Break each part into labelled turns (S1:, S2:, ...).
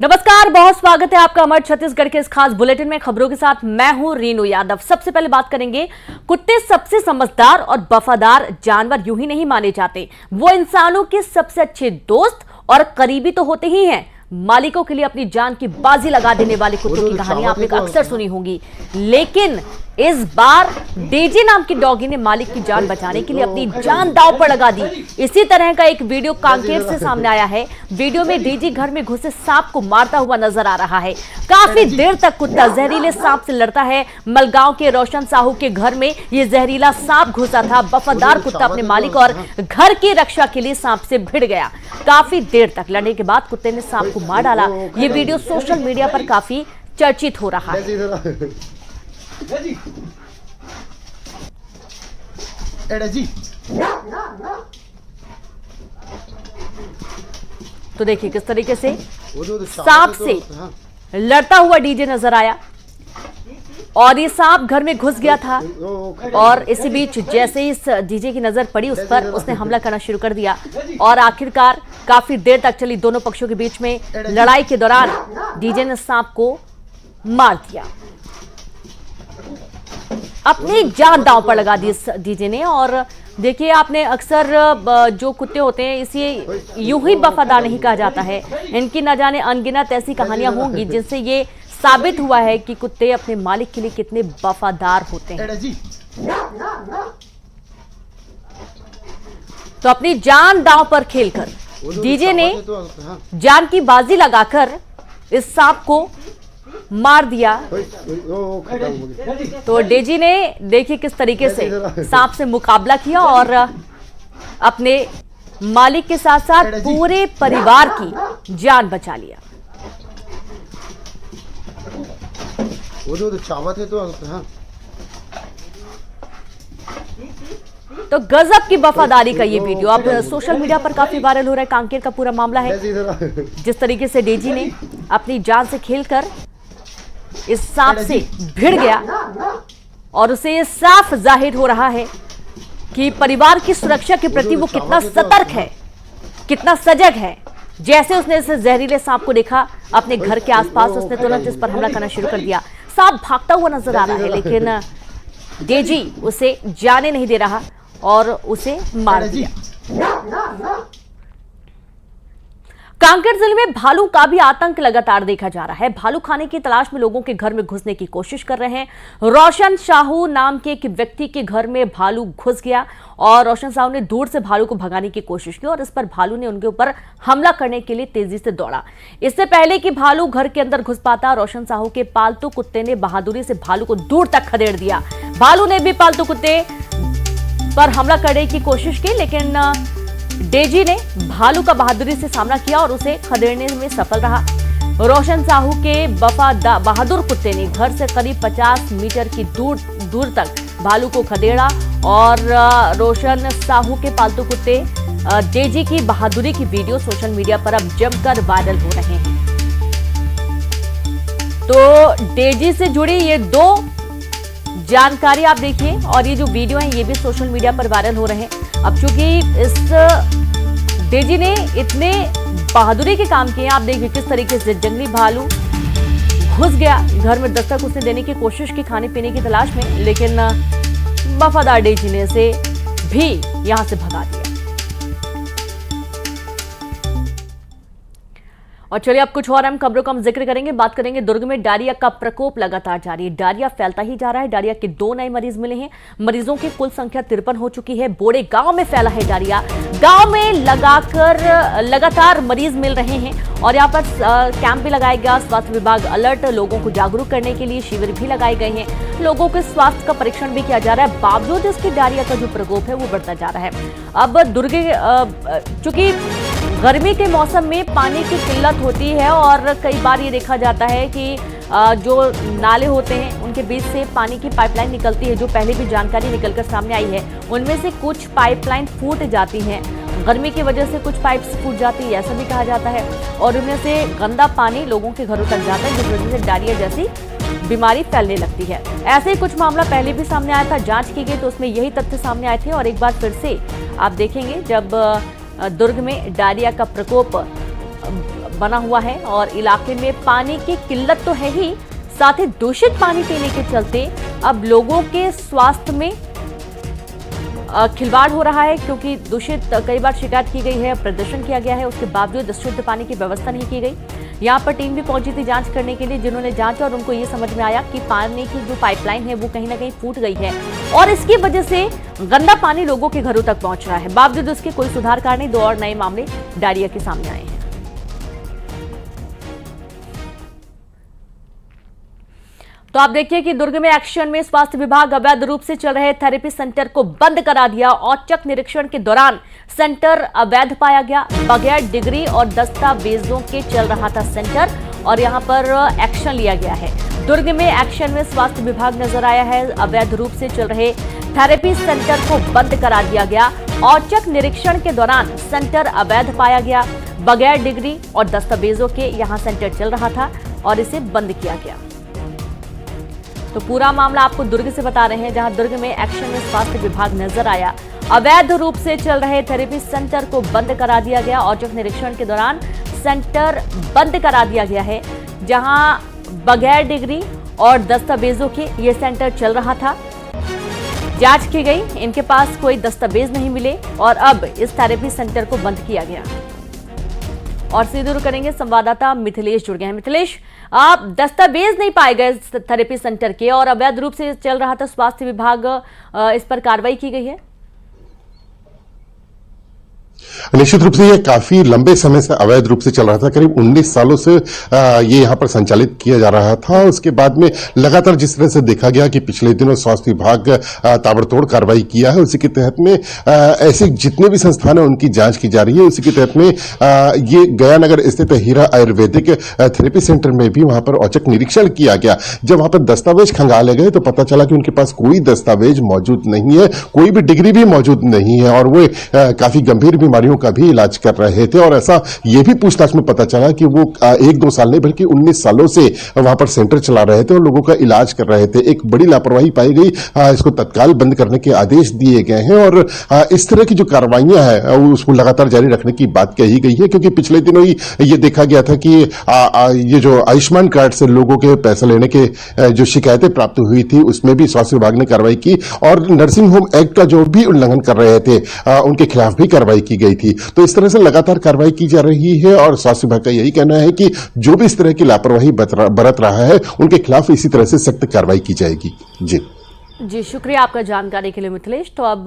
S1: नमस्कार, बहुत स्वागत है आपका हमारे छत्तीसगढ़ के इस खास बुलेटिन में। खबरों के साथ मैं हूं रीनू यादव। सबसे पहले बात करेंगे, कुत्ते सबसे समझदार और वफादार जानवर यूं ही नहीं माने जाते, वो इंसानों के सबसे अच्छे दोस्त और करीबी तो होते ही हैं। मालिकों के लिए अपनी जान की बाजी लगा देने वाले कुत्तों की कहानी आपने अक्सर सुनी होगी, लेकिन इस बार डेजी नाम की डॉगी ने मालिक की जान बचाने के लिए अपनी जान दांव पर लगा दी। इसी तरह का एक वीडियो कांकेर से सामने आया है। वीडियो में डेजी घर में घुसे सांप को मारता हुआ नजर आ रहा है। काफी देर तक कुत्ता जहरीले सांप से लड़ता है। मलगांव के रोशन साहू के घर में ये जहरीला सांप घुसा था। वफादार कुत्ता अपने मालिक और घर की रक्षा के लिए सांप से भिड़ गया। काफी देर तक लड़ने के बाद कुत्ते ने सांप को मार डाला। ये वीडियो सोशल मीडिया पर काफी चर्चित हो रहा है। तो देखिए किस तरीके से सांप से लड़ता हुआ डीजे नजर आया और ये सांप घर में घुस गया था। और इसी बीच जैसे ही इस डीजे की नजर पड़ी उस पर, उसने हमला करना शुरू कर दिया और आखिरकार काफी देर तक चली दोनों पक्षों के बीच में लड़ाई के दौरान डीजे ने सांप को मार दिया। अपनी जान दांव पर लगा दी इस डीजे ने। और देखिए, आपने अक्सर जो कुत्ते होते हैं इसे यूं ही वफादार नहीं कहा जाता है। इनकी न जाने अनगिनत ऐसी कहानियां होंगी जिनसे ये साबित हुआ है कि कुत्ते अपने मालिक के लिए कितने वफादार होते हैं। तो अपनी जान दांव पर खेलकर डीजे ने जान की बाजी लगाकर इस सांप को मार दिया। तो डेजी ने देखिए किस तरीके से सांप से मुकाबला किया और अपने मालिक के साथ साथ पूरे परिवार की जान बचा लिया। तो गजब की वफादारी का ये वीडियो अब सोशल मीडिया पर काफी वायरल हो रहा है। कांकेर का पूरा मामला है, जिस तरीके से डेजी ने अपनी जान से खेलकर इस सांप से भिड़ गया और उसे ये साफ जाहिर हो रहा है कि परिवार की सुरक्षा के प्रति वो कितना सतर्क है, कितना सजग है। जैसे उसने इस जहरीले सांप को देखा अपने घर के आसपास, उसने तुरंत इस पर हमला करना शुरू कर दिया। सांप भागता हुआ नजर आ रहा है, लेकिन डेजी उसे जाने नहीं दे रहा और उसे मार दिया। कांकेर जिले में भालू का भी आतंक लगातार देखा जा रहा है। भालू खाने की तलाश में लोगों के घर में घुसने की कोशिश कर रहे हैं। रोशन साहू नाम के एक व्यक्ति के घर में भालू घुस गया और रोशन साहू ने दूर से भालू को भगाने की कोशिश की और इस पर भालू ने उनके ऊपर हमला करने के लिए तेजी से दौड़ा। इससे पहले कि भालू घर के अंदर घुस पाता, रोशन साहू के पालतू कुत्ते ने बहादुरी से भालू को दूर तक खदेड़ दिया। भालू ने भी पालतू कुत्ते पर हमला करने की कोशिश की, लेकिन डेजी ने भालू का बहादुरी से सामना किया और उसे खदेड़ने में सफल रहा। रोशन साहू के बहादुर कुत्ते ने घर से करीब 50 मीटर की दूर तक भालू को खदेड़ा और रोशन साहू के पालतू कुत्ते डेजी की बहादुरी की वीडियो सोशल मीडिया पर अब जमकर वायरल हो रहे हैं। तो डेजी से जुड़ी ये दो जानकारी आप देखिए और ये जो वीडियो है ये भी सोशल मीडिया पर वायरल हो रहे हैं। अब चूंकि इस डेजी ने इतने बहादुरी के काम किए, आप देखिए किस तरीके से जंगली भालू घुस गया घर में, दस्तक उसने देने की कोशिश की खाने पीने की तलाश में, लेकिन वफादार डेजी ने इसे भी यहां से भगा दिया। और चलिए अब कुछ और अहम खबरों का हम जिक्र करेंगे। बात करेंगे दुर्ग में डायरिया का प्रकोप लगातार जारी है। डायरिया फैलता ही जा रहा है। डायरिया के 2 नए मरीज मिले हैं। मरीजों की कुल संख्या 53 हो चुकी है। बोड़े गांव में फैला है डायरिया। गांव में लगातार मरीज मिल रहे हैं और यहाँ पर कैंप भी लगाया गया। स्वास्थ्य विभाग अलर्ट, लोगों को जागरूक करने के लिए शिविर भी लगाए गए हैं। लोगों के स्वास्थ्य का परीक्षण भी किया जा रहा है। बावजूद इसके डायरिया का जो प्रकोप है वो बढ़ता जा रहा है। अब दुर्ग चूंकि गर्मी के मौसम में पानी की किल्लत होती है और कई बार ये देखा जाता है कि जो नाले होते हैं उनके बीच से पानी की पाइपलाइन निकलती है, जो पहले भी जानकारी निकलकर सामने आई है। उनमें से कुछ पाइपलाइन फूट जाती हैं, गर्मी की वजह से कुछ पाइप्स फूट जाती है, ऐसा भी कहा जाता है। और उनमें से गंदा पानी लोगों के घरों तक जाता है, जिस वजह से डायरिया जैसी बीमारी फैलने लगती है। ऐसे ही कुछ मामला पहले भी सामने आया था, जांच की गई तो उसमें यही तथ्य सामने आए थे और एक बार फिर से आप देखेंगे जब दुर्ग में डायरिया का प्रकोप बना हुआ है और इलाके में पानी की किल्लत तो है ही, साथ ही दूषित पानी पीने के चलते अब लोगों के स्वास्थ्य में खिलवाड़ हो रहा है, क्योंकि दूषित कई बार शिकायत की गई है, प्रदर्शन किया गया है, उसके बावजूद शुद्ध पानी की व्यवस्था नहीं की गई। यहाँ पर टीम भी पहुंची थी जांच करने के लिए, जिन्होंने जांचा और उनको ये समझ में आया कि पानी की जो पाइपलाइन है वो कहीं ना कहीं फूट गई है और इसकी वजह से गंदा पानी लोगों के घरों तक पहुंच रहा है। बावजूद उसके कोई सुधार नहीं, 2 और नए मामले डायरिया के सामने आए हैं। तो आप देखिए कि दुर्ग में एक्शन में स्वास्थ्य विभाग अवैध रूप से चल रहे थेरेपी सेंटर को बंद करा दिया। औचक निरीक्षण के दौरान सेंटर अवैध पाया गया। बगैर डिग्री और दस्तावेजों के चल रहा था सेंटर और यहां पर एक्शन लिया गया है। दुर्ग में एक्शन में स्वास्थ्य विभाग नजर आया है। अवैध रूप से चल रहे थेरेपी सेंटर को बंद करा दिया गया। औचक निरीक्षण के दौरान सेंटर अवैध पाया गया। बगैर डिग्री और दस्तावेजों के यहां सेंटर चल रहा था और इसे बंद किया गया। तो पूरा मामला आपको दुर्ग से बता रहे हैं, जहां दुर्ग में एक्शन में स्वास्थ्य विभाग नजर आया। अवैध रूप से चल रहे थेरेपी सेंटर को बंद करा दिया गया। औचक निरीक्षण के दौरान सेंटर बंद करा दिया गया है, जहां बगैर डिग्री और दस्तावेजों के ये सेंटर चल रहा था। जांच की गई, इनके पास कोई दस्तावेज नहीं मिले और अब इस थेरेपी सेंटर को बंद किया गया। और सीधे रुक करेंगे, संवाददाता मिथिलेश जुड़ गए हैं। मिथिलेश, आप दस्तावेज नहीं पाए गए थेरेपी सेंटर के और अवैध रूप से चल रहा था, स्वास्थ्य विभाग इस पर कार्रवाई की गई है?
S2: निश्चित रूप से ये काफी लंबे समय से अवैध रूप से चल रहा था। करीब 19 सालों से ये यहाँ पर संचालित किया जा रहा था। उसके बाद में लगातार जिस तरह से देखा गया कि पिछले दिनों स्वास्थ्य विभाग ताबड़तोड़ कार्रवाई किया है, उसी के तहत में ऐसे जितने भी संस्थान है उनकी जांच की जा रही है। उसी के तहत में ये गयानगर स्थित हीरा आयुर्वेदिक थेरेपी सेंटर में भी वहां पर औचक निरीक्षण किया गया। जब वहां पर दस्तावेज खंगाले गए तो पता चला कि उनके पास कोई दस्तावेज मौजूद नहीं है, कोई भी डिग्री भी मौजूद नहीं है और वो काफी गंभीर बीमारियों का भी इलाज कर रहे थे। और ऐसा ये भी पूछताछ में पता चला कि वो 1-2 साल नहीं बल्कि 19 सालों से वहां पर सेंटर चला रहे थे और लोगों का इलाज कर रहे थे। एक बड़ी लापरवाही पाई गई, इसको तत्काल बंद करने के आदेश दिए गए हैं और इस तरह की जो कार्रवाइयां हैं उसको लगातार जारी रखने की बात कही गई है, क्योंकि पिछले दिनों ही ये देखा गया था कि ये जो आयुष्मान कार्ड से लोगों के पैसे लेने के जो शिकायतें प्राप्त हुई थी उसमें भी स्वास्थ्य विभाग ने कार्रवाई की और नर्सिंग होम एक्ट का जो भी उल्लंघन कर रहे थे उनके खिलाफ भी कार्रवाई की गई थी। तो इस तरह से लगातार कार्रवाई की जा रही है और स्वास्थ्य विभाग का यही कहना है कि जो भी इस तरह की लापरवाही बरत रहा है उनके खिलाफ इसी तरह से सख्त कार्रवाई की जाएगी।
S1: जी शुक्रिया आपका जानकारी के लिए मिथिलेश। तो अब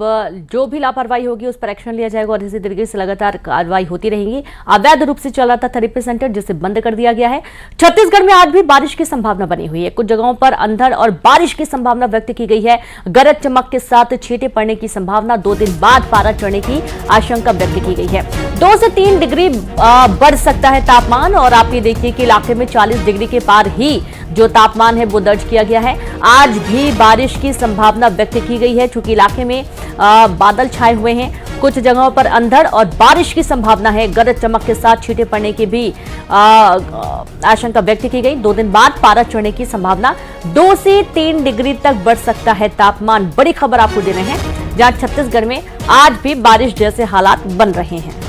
S1: जो भी लापरवाही होगी उस पर एक्शन लिया जाएगा और इसी तरीके से लगातार कार्रवाई होती रहेगी। अवैध रूप से चल रहा था थेरेपी सेंटर जिसे बंद कर दिया गया है। छत्तीसगढ़ में आज भी बारिश की संभावना बनी हुई है। कुछ जगहों पर अंधड़ और बारिश की संभावना व्यक्त की गई है। गरज चमक के साथ छींटे पड़ने की संभावना, 2 दिन बाद पारा चढ़ने की आशंका व्यक्त की गई है। 2 से 3 डिग्री बढ़ सकता है तापमान और आप ये देखिए कि इलाके में 40 डिग्री के पार ही जो तापमान है वो दर्ज किया गया है। आज भी बारिश की संभावना व्यक्त की गई है, चूंकि इलाके में बादल छाए हुए हैं। कुछ जगहों पर अंधड़ और बारिश की संभावना है। गरज चमक के साथ छींटे पड़ने की भी आशंका व्यक्त की गई। 2 दिन बाद पारा चढ़ने की संभावना, 2 से 3 डिग्री तक बढ़ सकता है तापमान। बड़ी खबर आपको दे रहे हैं, जहां छत्तीसगढ़ में आज भी बारिश जैसे हालात बन रहे हैं।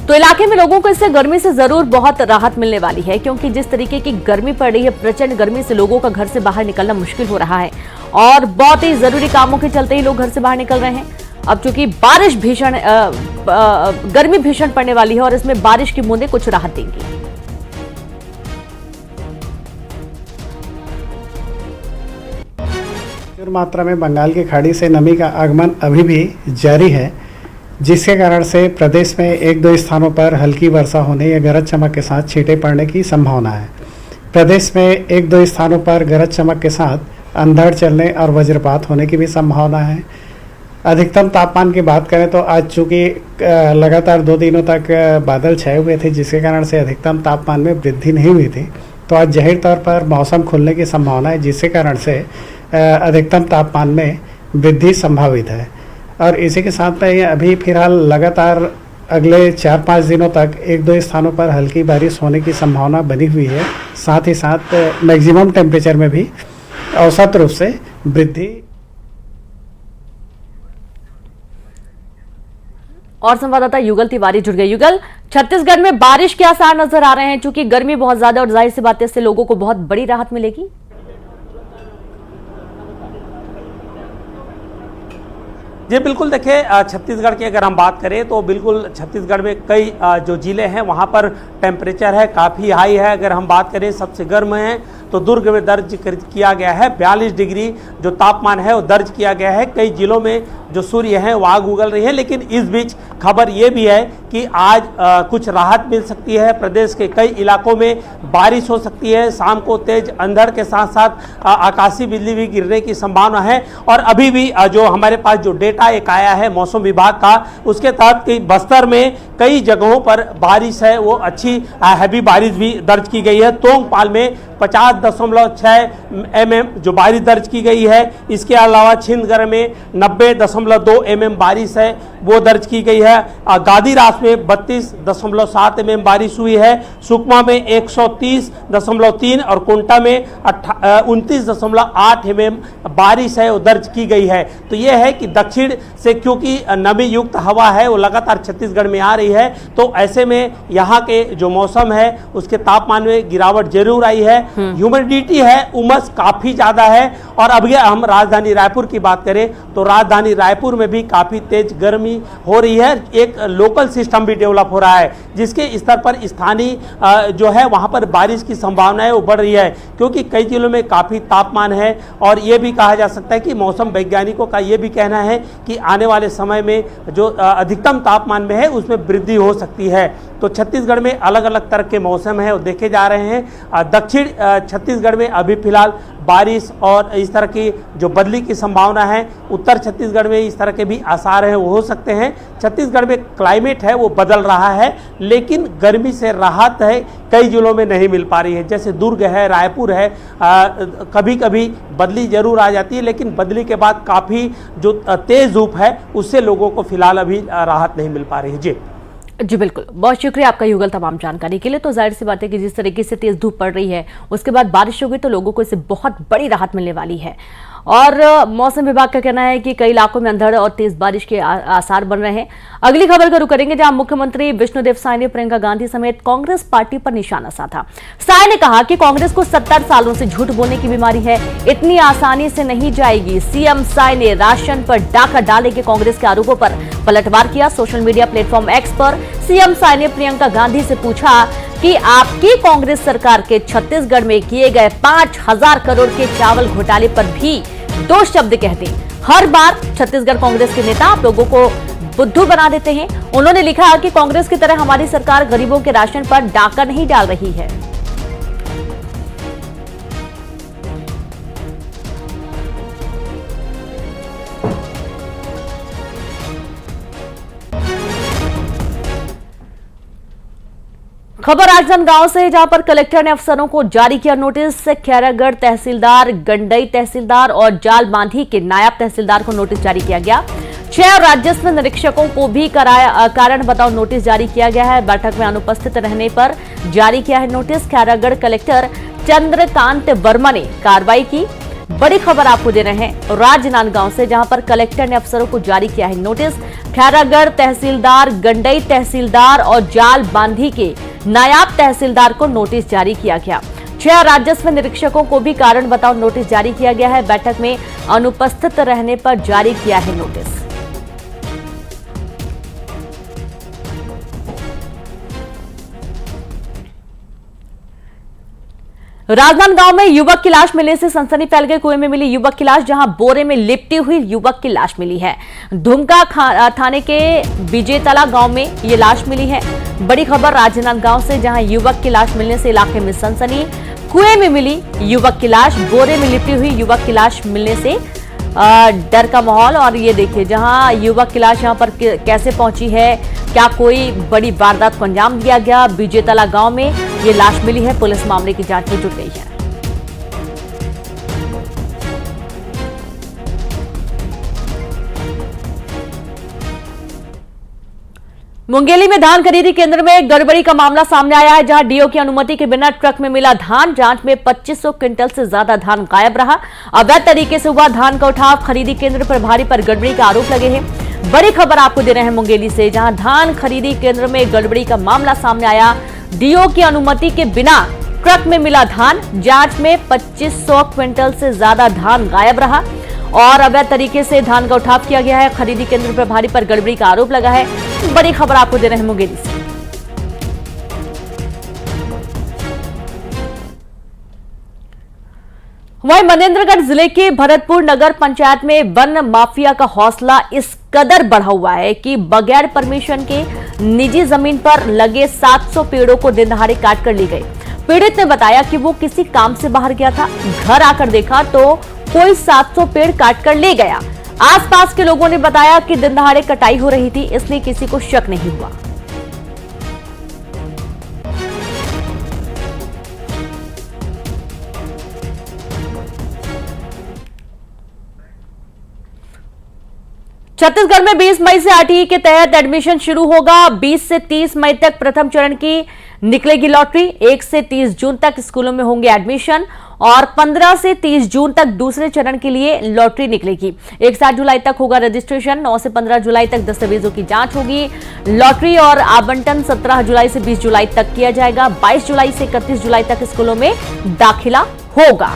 S1: तो इलाके में लोगों को इससे गर्मी से जरूर बहुत राहत मिलने वाली है, क्योंकि जिस तरीके की गर्मी पड़ रही है, प्रचंड गर्मी से लोगों का घर से बाहर निकलना मुश्किल हो रहा है और बहुत ही जरूरी कामों के चलते ही लोग घर से बाहर निकल रहे हैं। अब चूंकि बारिश भीषण गर्मी भीषण पड़ने वाली है और इसमें बारिश की बूंदें कुछ राहत देंगी।
S3: मात्रा में बंगाल की खाड़ी से नमी का आगमन अभी भी जारी है, जिसके कारण से प्रदेश में 1-2 स्थानों पर हल्की वर्षा होने या गरज चमक के साथ छींटे पड़ने की संभावना है। प्रदेश में 1-2 स्थानों पर गरज चमक के साथ अंधड़ चलने और वज्रपात होने की भी संभावना है। अधिकतम तापमान की बात करें तो आज चूँकि लगातार 2 दिनों तक बादल छाए हुए थे, जिसके कारण से अधिकतम तापमान में वृद्धि नहीं हुई थी, तो आज जाहिर तौर पर मौसम खुलने की संभावना है, जिसके कारण से अधिकतम तापमान में वृद्धि संभावित है। और इसी के साथ में अभी फिलहाल लगातार अगले 4-5 दिनों तक 1-2 स्थानों पर हल्की बारिश होने की संभावना बनी हुई है। साथ ही साथ मैक्सिमम टेम्परेचर में भी औसत रूप से वृद्धि।
S1: और संवाददाता युगल तिवारी जुड़ गए। युगल, छत्तीसगढ़ में बारिश के आसार नजर आ रहे हैं, चूंकि गर्मी बहुत ज्यादा और जाहिर सी बात है इससे लोगों को बहुत बड़ी राहत मिलेगी।
S4: जी बिल्कुल, देखिए छत्तीसगढ़ की अगर हम बात करें तो बिल्कुल छत्तीसगढ़ में कई जो जिले हैं वहाँ पर टेम्परेचर है काफ़ी हाई है। अगर हम बात करें सबसे गर्म है तो दुर्ग में दर्ज किया गया है 42 डिग्री जो तापमान है वो दर्ज किया गया है। कई जिलों में जो सूर्य हैं वो आग उगल रही है, लेकिन इस बीच खबर ये भी है कि आज कुछ राहत मिल सकती है। प्रदेश के कई इलाकों में बारिश हो सकती है, शाम को तेज अंधड़ के साथ साथ आकाशीय बिजली भी गिरने की संभावना है। और अभी भी जो हमारे पास जो डेटा एक आया है मौसम विभाग का, उसके तहत कि बस्तर में कई जगहों पर बारिश है वो अच्छी हैवी बारिश भी दर्ज की गई है। तोंगपाल में 50.6 mm जो बारिश दर्ज की गई है। इसके अलावा छिंदगढ़ में 90.2 mm बारिश है वो दर्ज की गई है। गादीरास में 32.7 mm बारिश हुई है। सुकमा में 130.3 और कोंटा में 29.8 mm बारिश है वो दर्ज की गई है। तो ये है कि दक्षिण से क्योंकि नमी युक्त हवा है वो लगातार छत्तीसगढ़ में आ रही है, तो ऐसे में यहाँ के जो मौसम है उसके तापमान में गिरावट जरूर आई है। ह्यूमिडिटी है, उमस काफी ज्यादा है। और अभी हम राजधानी रायपुर की बात करें तो राजधानी रायपुर में भी काफी तेज गर्मी हो रही है। एक लोकल सिस्टम भी डेवलप हो रहा है जिसके स्तर पर स्थानीय जो है वहां पर बारिश की संभावना है वो बढ़ रही है, क्योंकि कई जिलों में काफी तापमान है। और ये भी कहा जा सकता है कि मौसम वैज्ञानिकों का ये भी कहना है कि आने वाले समय में जो अधिकतम तापमान में है उसमें वृद्धि हो सकती है। तो छत्तीसगढ़ में अलग अलग तरह के मौसम है वो देखे जा रहे हैं। दक्षिण छत्तीसगढ़ में अभी फिलहाल बारिश और इस तरह की जो बदली की संभावना है, उत्तर छत्तीसगढ़ में इस तरह के भी आसार हैं वो हो सकते हैं। छत्तीसगढ़ में क्लाइमेट है वो बदल रहा है, लेकिन गर्मी से राहत है कई जिलों में नहीं मिल पा रही है। जैसे दुर्ग है, रायपुर है, कभी कभी बदली जरूर आ जाती है, लेकिन बदली के बाद काफ़ी जो तेज धूप है उससे लोगों को फिलहाल अभी राहत नहीं मिल पा रही है।
S1: जी बिल्कुल, बहुत शुक्रिया आपका युगल तमाम जानकारी के लिए। तो जाहिर सी बात है कि जिस तरीके से तेज धूप पड़ रही है उसके बाद बारिश होगी तो लोगों को इससे बहुत बड़ी राहत मिलने वाली है। और मौसम विभाग का कहना है कि कई इलाकों में अंधड़ और तेज बारिश के आसार बन रहे हैं। अगली खबर का रुख करेंगे जहां मुख्यमंत्री विष्णुदेव साय ने प्रियंका गांधी समेत कांग्रेस पार्टी पर निशाना साधा। साय ने कहा कि कांग्रेस को 70 सालों से झूठ बोलने की बीमारी है, इतनी आसानी से नहीं जाएगी। सीएम साय ने राशन पर डाका डाले के कांग्रेस के आरोपों पर पलटवार किया। सोशल मीडिया प्लेटफॉर्म एक्स पर सीएम साय ने प्रियंका गांधी से पूछा कि आपकी कांग्रेस सरकार के छत्तीसगढ़ में किए गए 5000 करोड़ के चावल घोटाले पर भी 2 शब्द कहते। हर बार छत्तीसगढ़ कांग्रेस के नेता आप लोगों को बुद्धू बना देते हैं। उन्होंने लिखा कि कांग्रेस की तरह हमारी सरकार गरीबों के राशन पर डाका नहीं डाल रही है। खबर राजनांदगांव से, जहां पर कलेक्टर ने अफसरों को जारी किया नोटिस। खैरागढ़ तहसीलदार, गंडई तहसीलदार और जाल बांधी के नायब तहसीलदार को नोटिस जारी किया गया। 6 राजस्व निरीक्षकों को भी कारण बताओ नोटिस जारी किया गया है। बैठक में अनुपस्थित रहने पर जारी किया है नोटिस। खैरागढ़ कलेक्टर चंद्रकांत वर्मा ने कार्रवाई की। बड़ी खबर आपको दे रहे हैं राजनांदगांव से, जहां पर कलेक्टर ने अफसरों को जारी किया है नोटिस। खैरागढ़ तहसीलदार, गंडई तहसीलदार और जाल बांधी के नायब तहसीलदार को नोटिस जारी किया गया। 6 राजस्व निरीक्षकों को भी कारण बताओ नोटिस जारी किया गया है। बैठक में अनुपस्थित रहने पर जारी किया है नोटिस। राजनांदगांव में युवक की लाश मिलने से सनसनी फैल गई। कुएं में मिली युवक की लाश, जहां बोरे में लिपटी हुई युवक की लाश मिली है। धुमका थाने के विजेतला गांव में ये लाश मिली है। बड़ी खबर राजनांदगांव से, जहां युवक की लाश मिलने से इलाके में सनसनी। कुएं में मिली युवक की लाश, बोरे में लिपटी हुई युवक की लाश मिलने से डर का माहौल। और ये देखिए जहां युवक की लाश यहां पर कैसे पहुंची है, क्या कोई बड़ी वारदात को अंजाम दिया गया। विजेतला गांव में ये लाश मिली है। पुलिस मामले की जांच में जुट गई है। मुंगेली में धान खरीदी केंद्र में गड़बड़ी का मामला सामने आया है, जहां डीओ की अनुमति के बिना ट्रक में मिला धान। जांच में 2500 क्विंटल से ज्यादा धान गायब रहा। अवैध तरीके से हुआ धान का उठाव। खरीदी केंद्र प्रभारी पर गड़बड़ी का आरोप लगे हैं। बड़ी खबर आपको दे रहे हैं मुंगेली से, जहां धान खरीदी केंद्र में गड़बड़ी का मामला सामने आया। डीओ की अनुमति के बिना ट्रक में मिला धान, जांच में 2500 क्विंटल से ज्यादा धान गायब रहा और अवैध तरीके से धान का उठाव किया गया है। खरीदी केंद्र प्रभारी पर गड़बड़ी का आरोप लगा है। बड़ी खबर आपको दे रहे हैं मुंगेली से। वहीं मनेंद्रगढ़ जिले के भरतपुर नगर पंचायत में वन माफिया का हौसला इस कदर बढ़ा हुआ है कि बगैर परमिशन के निजी जमीन पर लगे 700 पेड़ों को दिन दहाड़े काट कर ली गई। पीड़ित ने बताया कि वो किसी काम से बाहर गया था, घर आकर देखा तो कोई 700 पेड़ काट कर ले गया। आसपास के लोगों ने बताया कि दिन दहाड़े कटाई हो रही थी, इसलिए किसी को शक नहीं हुआ। छत्तीसगढ़ में 20 मई से आरटीई के तहत एडमिशन शुरू होगा। 20 से 30 मई तक प्रथम चरण की निकलेगी लॉटरी। 1 से 30 जून तक स्कूलों में होंगे एडमिशन और 15 से 30 जून तक दूसरे चरण के लिए लॉटरी निकलेगी। 7 जुलाई तक होगा रजिस्ट्रेशन। 9 से 15 जुलाई तक दस्तावेजों की जांच होगी। लॉटरी और आवंटन 17 जुलाई से 20 जुलाई तक किया जाएगा। 22 जुलाई से 31 जुलाई तक स्कूलों में दाखिला होगा।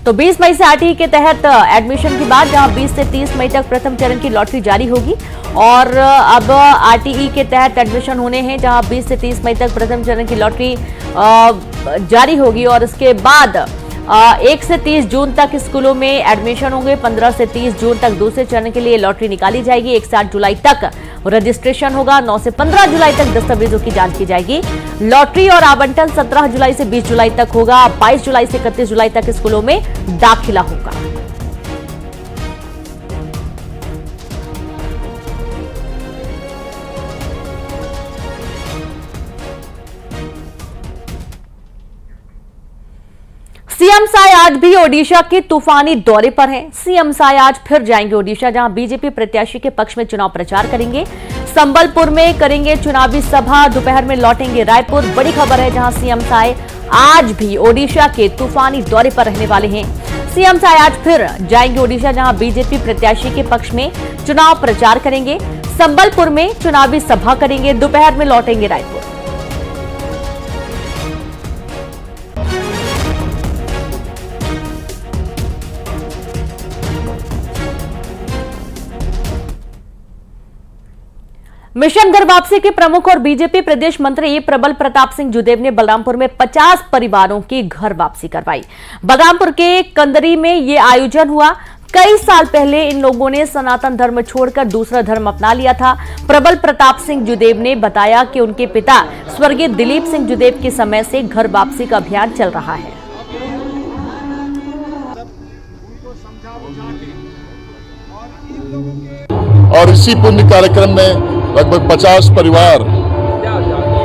S1: तो 20 मई से आरटीई के तहत एडमिशन के बाद जहां 20 से 30 मई तक प्रथम चरण की लॉटरी जारी होगी और अब आरटीई के तहत एडमिशन होने हैं, जहां 20 से 30 मई तक प्रथम चरण की लॉटरी जारी होगी और इसके बाद 1 से 30 जून तक स्कूलों में एडमिशन होंगे। 15 से 30 जून तक दूसरे चरण के लिए लॉटरी निकाली जाएगी। 7 जुलाई तक रजिस्ट्रेशन होगा। 9 से 15 जुलाई तक दस्तावेजों की जांच की जाएगी। लॉटरी और आवंटन 17 जुलाई से 20 जुलाई तक होगा। 22 जुलाई से 31 जुलाई तक स्कूलों में दाखिला होगा। सीएम साय आज भी ओडिशा के तूफानी दौरे पर हैं। सीएम साय आज फिर जाएंगे ओडिशा, जहां बीजेपी प्रत्याशी के पक्ष में चुनाव प्रचार करेंगे। संबलपुर में करेंगे चुनावी सभा, दोपहर में लौटेंगे रायपुर। बड़ी खबर है, जहां सीएम साय आज भी ओडिशा के तूफानी दौरे पर रहने वाले हैं। सीएम साय आज फिर जाएंगे ओडिशा, जहां बीजेपी प्रत्याशी के पक्ष में चुनाव प्रचार करेंगे। संबलपुर में चुनावी सभा करेंगे, दोपहर में लौटेंगे रायपुर। मिशन घर वापसी के प्रमुख और बीजेपी प्रदेश मंत्री प्रबल प्रताप सिंह जुदेव ने बलरामपुर में 50 परिवारों की घर वापसी करवाई। बलरामपुर के कंदरी में ये आयोजन हुआ। कई साल पहले इन लोगों ने सनातन धर्म छोड़कर दूसरा धर्म अपना लिया था। प्रबल प्रताप सिंह जुदेव ने बताया कि उनके पिता स्वर्गीय दिलीप सिंह जुदेव के समय से घर वापसी का अभियान चल रहा है।
S5: और इसी पुण्य कार्यक्रम में लगभग 50 परिवार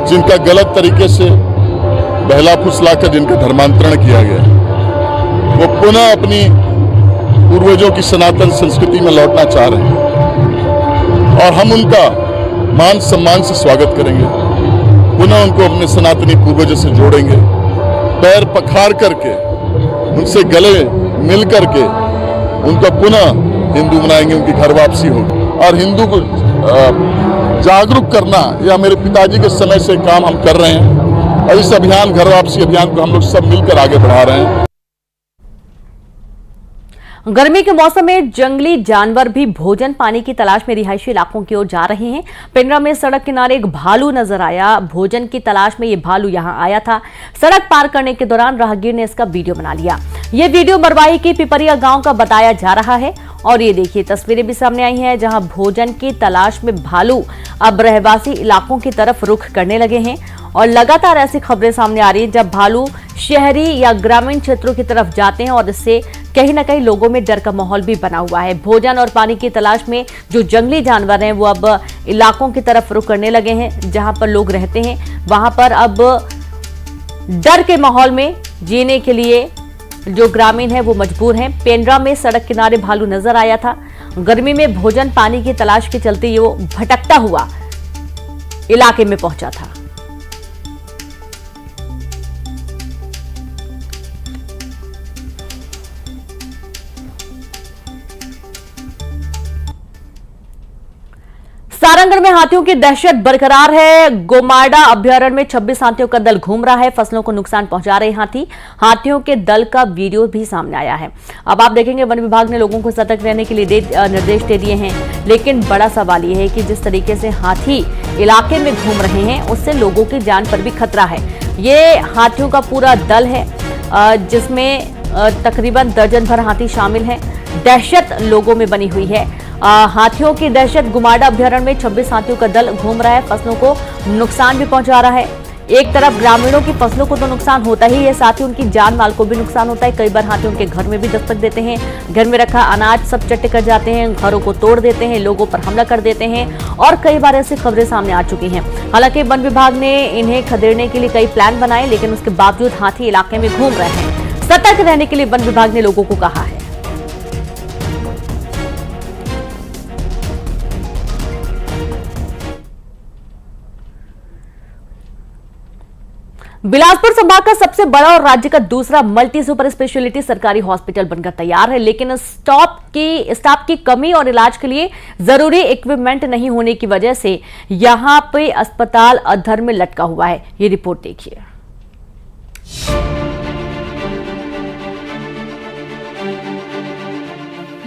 S5: जिनका गलत तरीके से बहला फुसलाकर जिनका धर्मांतरण किया गया, वो पुनः अपनी पूर्वजों की सनातन संस्कृति में लौटना चाह रहे हैं और हम उनका मान सम्मान से स्वागत करेंगे। पुनः उनको अपने सनातनी पूर्वजों से जोड़ेंगे, पैर पखार करके उनसे गले मिल करके उनको पुनः हिंदू बनाएंगे। उनकी घर वापसी होगी और हिंदू को जागरूक करना यह मेरे पिताजी के समय से काम हम कर रहे हैं और इस अभियान घर वापसी अभियान को हम लोग सब मिलकर आगे बढ़ा रहे हैं।
S1: गर्मी के मौसम में जंगली जानवर भी भोजन पानी की तलाश में रिहायशी इलाकों की ओर जा रहे हैं। पिंडरा में सड़क किनारे एक भालू नजर आया। भोजन की तलाश में ये भालू यहां आया था। सड़क पार करने के दौरान राहगीर ने इसका वीडियो बना लिया। ये वीडियो मरवाही के पिपरिया गांव का बताया जा रहा है और ये देखिए तस्वीरें भी सामने आई हैं, जहां भोजन की तलाश में भालू अब रहवासी इलाकों की तरफ रुख करने लगे हैं और लगातार ऐसी खबरें सामने आ रही है जब भालू शहरी या ग्रामीण क्षेत्रों की तरफ जाते हैं और इससे कहीं ना कहीं लोगों में डर का माहौल भी बना हुआ है। भोजन और पानी की तलाश में जो जंगली जानवर हैं वो अब इलाकों की तरफ रुख करने लगे हैं जहां पर लोग रहते हैं। वहां पर अब डर के माहौल में जीने के लिए जो ग्रामीण है वो मजबूर हैं। पेंड्रा में सड़क किनारे भालू नजर आया था। गर्मी में भोजन पानी की तलाश के चलते वो भटकता हुआ इलाके में पहुंचा था। सारंगगढ़ में हाथियों की दहशत बरकरार है। गोमाडा अभ्यारण्य में 26 हाथियों का दल घूम रहा है। फसलों को नुकसान पहुंचा रहे हाथियों के दल का वीडियो भी सामने आया है। अब आप देखेंगे, वन विभाग ने लोगों को सतर्क रहने के लिए निर्देश दे दिए हैं, लेकिन बड़ा सवाल यह है कि जिस तरीके से हाथी इलाके में घूम रहे हैं उससे लोगों की जान पर भी खतरा है। ये हाथियों का पूरा दल है जिसमें तकरीबन दर्जन भर हाथी शामिल हैं। दहशत लोगों में बनी हुई है। हाथियों की दहशत। गुमाडा अभ्यारण्य में 26 हाथियों का दल घूम रहा है। फसलों को नुकसान भी पहुंचा रहा है। एक तरफ ग्रामीणों की फसलों को तो नुकसान होता ही है, साथ ही उनकी जान माल को भी नुकसान होता है। कई बार हाथी उनके घर में भी दस्तक देते हैं। घर में रखा अनाज सब चट्टे कर जाते हैं, घरों को तोड़ देते हैं, लोगों पर हमला कर देते हैं और कई बार ऐसी खबरें सामने आ चुकी हैं। हालांकि वन विभाग ने इन्हें खदेड़ने के लिए कई प्लान बनाए, लेकिन उसके बावजूद हाथी इलाके में घूम रहे हैं। सतर्क रहने के लिए वन विभाग ने लोगों को कहा है। बिलासपुर संभाग का सबसे बड़ा और राज्य का दूसरा मल्टी सुपर स्पेशलिटी सरकारी हॉस्पिटल बनकर तैयार है, लेकिन स्टाफ की कमी और इलाज के लिए जरूरी इक्विपमेंट नहीं होने की वजह से यहां पे अस्पताल अधर में लटका हुआ है। ये रिपोर्ट देखिए।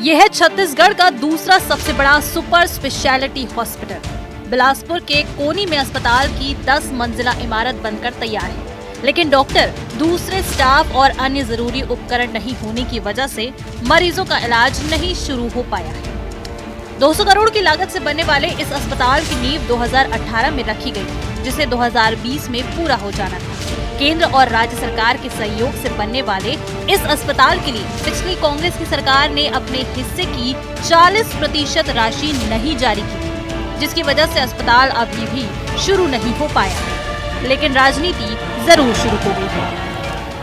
S6: यह है छत्तीसगढ़ का दूसरा सबसे बड़ा सुपर स्पेशलिटी हॉस्पिटल। बिलासपुर के कोनी में अस्पताल की 10 मंजिला इमारत बनकर तैयार है, लेकिन डॉक्टर, दूसरे स्टाफ और अन्य जरूरी उपकरण नहीं होने की वजह से मरीजों का इलाज नहीं शुरू हो पाया है। 200 करोड़ की लागत से बनने वाले इस अस्पताल की नींव 2018 में रखी गई, जिसे 2020 में पूरा हो जाना था। केंद्र और राज्य सरकार के सहयोग से बनने वाले इस अस्पताल के लिए पिछली कांग्रेस की सरकार ने अपने हिस्से की 40% राशि नहीं जारी की, जिसकी वजह से अस्पताल अभी भी शुरू नहीं हो पाया, लेकिन राजनीति जरूर शुरू हो गई है।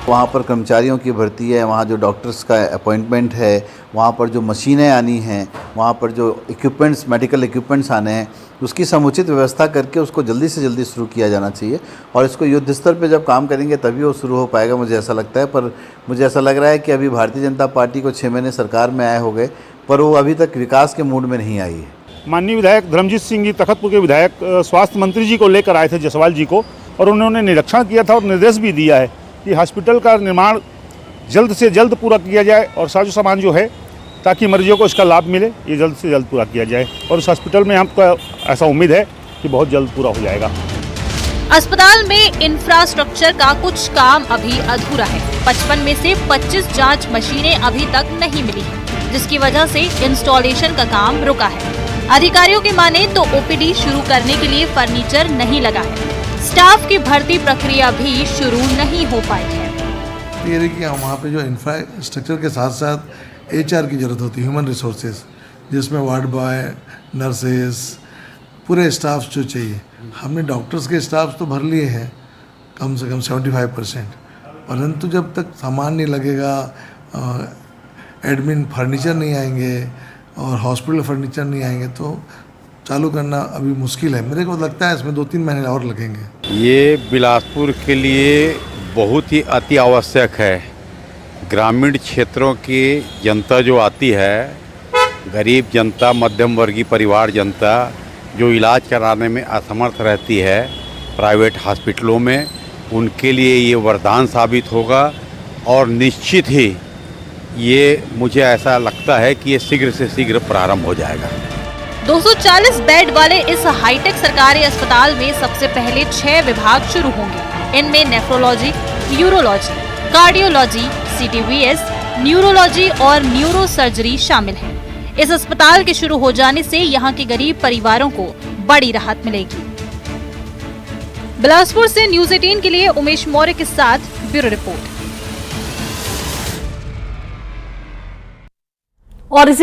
S7: वहाँ पर कर्मचारियों की भर्ती है, वहाँ जो डॉक्टर्स का अपॉइंटमेंट है, वहाँ पर जो मशीनें आनी हैं, वहाँ पर जो इक्विपमेंट्स, मेडिकल इक्विपमेंट्स आने हैं, उसकी समुचित व्यवस्था करके उसको जल्दी से जल्दी शुरू किया जाना चाहिए। और इसको युद्ध स्तर पे जब काम करेंगे तभी वो शुरू हो पाएगा, मुझे ऐसा लगता है। पर मुझे ऐसा लग रहा है कि अभी भारतीय जनता पार्टी को 6 महीने सरकार में आए हो गए, पर वो अभी तक विकास के मूड में नहीं आई है।
S8: माननीय विधायक धर्मजीत सिंह जी, तखतपुर के विधायक, स्वास्थ्य मंत्री जी को लेकर आए थे, जायसवाल जी को, और उन्होंने निरीक्षण किया था और निर्देश भी दिया है कि हॉस्पिटल का निर्माण जल्द से जल्द पूरा किया जाए और साजो सामान जो है, ताकि मरीजों को इसका लाभ मिले, ये जल्द से जल्द पूरा किया जाए। और इस हॉस्पिटल में हमको ऐसा उम्मीद है कि बहुत जल्द पूरा हो जाएगा।
S6: अस्पताल में इंफ्रास्ट्रक्चर का कुछ काम अभी अधूरा है। 55 में से 25 जांच मशीनें अभी तक नहीं मिली, जिसकी वजह से इंस्टॉलेशन का काम रुका है। अधिकारियों की माने तो ओपीडी शुरू करने के लिए फर्नीचर नहीं लगा है। स्टाफ की भर्ती प्रक्रिया भी शुरू नहीं हो पाई है।
S9: ये देखिए, वहाँ पे जो इंफ्रास्ट्रक्चर के साथ साथ HR की जरूरत होती है, ह्यूमन रिसोर्सेज, जिसमें वार्ड बॉय, नर्सेस, पूरे स्टाफ जो चाहिए। हमने डॉक्टर्स के स्टाफ तो भर लिए हैं कम से कम 75%, परंतु जब तक सामान नहीं लगेगा, एडमिन फर्नीचर नहीं आएंगे और हॉस्पिटल फर्नीचर नहीं आएंगे, तो चालू करना अभी मुश्किल है। मेरे को लगता है इसमें 2-3 महीने और लगेंगे।
S10: ये बिलासपुर के लिए बहुत ही अति आवश्यक है। ग्रामीण क्षेत्रों की जनता जो आती है, गरीब जनता, मध्यम वर्गीय परिवार जनता, जो इलाज कराने में असमर्थ रहती है प्राइवेट हॉस्पिटलों में, उनके लिए ये वरदान साबित होगा। और निश्चित ही ये मुझे ऐसा लगता है कि ये शीघ्र से शीघ्र प्रारंभ हो जाएगा।
S6: 240 बेड वाले इस हाईटेक सरकारी अस्पताल में सबसे पहले 6 विभाग शुरू होंगे। इनमें nephrology, urology, cardiology, CTVS, neurology और न्यूरो सर्जरी शामिल है। इस अस्पताल के शुरू हो जाने से यहाँ के गरीब परिवारों को बड़ी राहत मिलेगी। बिलासपुर से न्यूज़ 18 के लिए उमेश मौर्य के साथ ब्यूरो रिपोर्ट।
S1: और इसी